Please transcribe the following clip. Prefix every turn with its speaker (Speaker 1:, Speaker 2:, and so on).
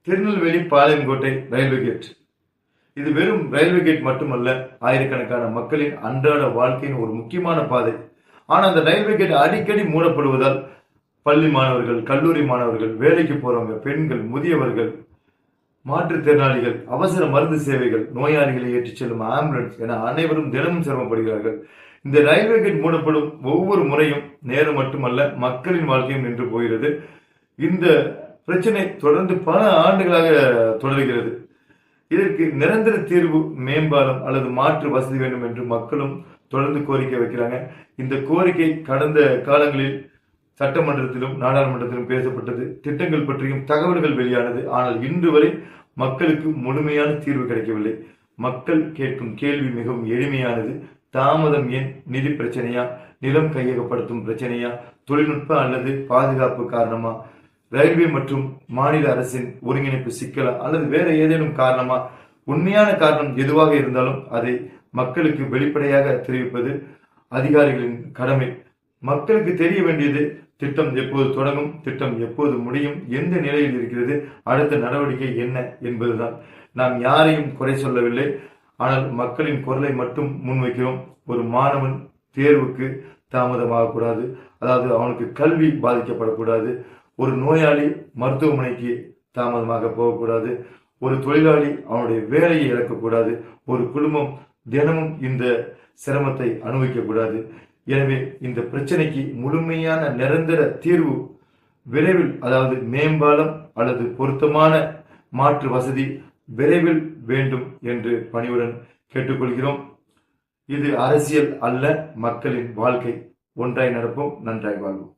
Speaker 1: Tirunelveli Palayamkottai railway gate. இது வெறும் railway gate மட்டுமல்ல, ஆயிரக்கணக்கான மக்களின் அன்றாட வாழ்க்கையின் ஒரு முக்கியமான பாதை. ஆனால் அந்த ரயில்வே கேட் அடிக்கடி மூடப்படுவதால் பள்ளி மாணவர்கள், கல்லூரி மாணவர்கள், வேலைக்கு போறவங்க, பெண்கள், முதியவர்கள், மாற்றுத்திறனாளிகள், அவசர மருந்து சேவைகள், நோயாளிகளை ஏற்றிச் செல்லும் ஆம்புலன்ஸ் என அனைவரும் தினமும் சிரமப்படுகிறார்கள். இந்த ரயில்வே கேட் மூடப்படும் ஒவ்வொரு முறையும் நேரம் மட்டுமல்ல, மக்களின் வாழ்க்கையும் நின்று போகிறது. இந்த பிரச்சனை தொடர்ந்து பல ஆண்டுகளாக தொடர்கிறது. இதற்கு நிரந்தர தீர்வு, மேம்பாலம் அல்லது மாற்று வசதி வேண்டும் என்று மக்களும் தொடர்ந்து கோரிக்கை வைக்கிறாங்க. இந்த கோரிக்கை கடந்த காலங்களில் சட்டமன்றத்திலும் நாடாளுமன்றத்திலும் பேசப்பட்டது. திட்டங்கள் பற்றியும் தகவல்கள் வெளியானது. ஆனால் இன்று வரை மக்களுக்கு முழுமையான தீர்வு கிடைக்கவில்லை. மக்கள் கேட்கும் கேள்வி மிகவும் எளிமையானது. தாமதம் ஏன்? நிதி பிரச்சனையா? நிலம் கையகப்படுத்தும் பிரச்சனையா? தொழில்நுட்ப அல்லது பாதுகாப்பு காரணமா? ரயில்வே மற்றும் மாநில அரசின் ஒருங்கிணைப்பு சிக்கலா? அல்லது வேற ஏதேனும் காரணமா? உண்மையான காரணம் எதுவாக இருந்தாலும் அதை மக்களுக்கு வெளிப்படையாக தெரிவிப்பது அதிகாரிகளின் கடமை. மக்களுக்கு தெரிய வேண்டியது திட்டம் எப்போது தொடங்கும், திட்டம் எப்போது முடியும், எந்த நிலையில் இருக்கிறது, அடுத்த நடவடிக்கை என்ன என்பதுதான். நாம் யாரையும் குறை சொல்லவில்லை, ஆனால் மக்களின் குரலை மட்டும் முன்வைக்கிறோம். ஒரு மாணவன் தேர்வுக்கு தாமதமாகக்கூடாது, அதாவது அவனுக்கு கல்வி பாதிக்கப்படக்கூடாது. ஒரு நோயாளி மருத்துவமனைக்கு தாமதமாக போகக்கூடாது. ஒரு தொழிலாளி அவனுடைய வேலையை இழக்கக்கூடாது. ஒரு குடும்பம் தினமும் இந்த சிரமத்தை அனுபவிக்கக்கூடாது. எனவே இந்த பிரச்சனைக்கு முழுமையான நிரந்தர தீர்வு விரைவில், அதாவது மேம்பாலம் அல்லது பொருத்தமான மாற்று வசதி விரைவில் வேண்டும் என்று பணிவுடன் கேட்டுக்கொள்கிறோம். இது அரசியல் அல்ல, மக்களின் வாழ்க்கை. ஒன்றாய் நடப்போம், நன்றாய் வாழ்வோம்.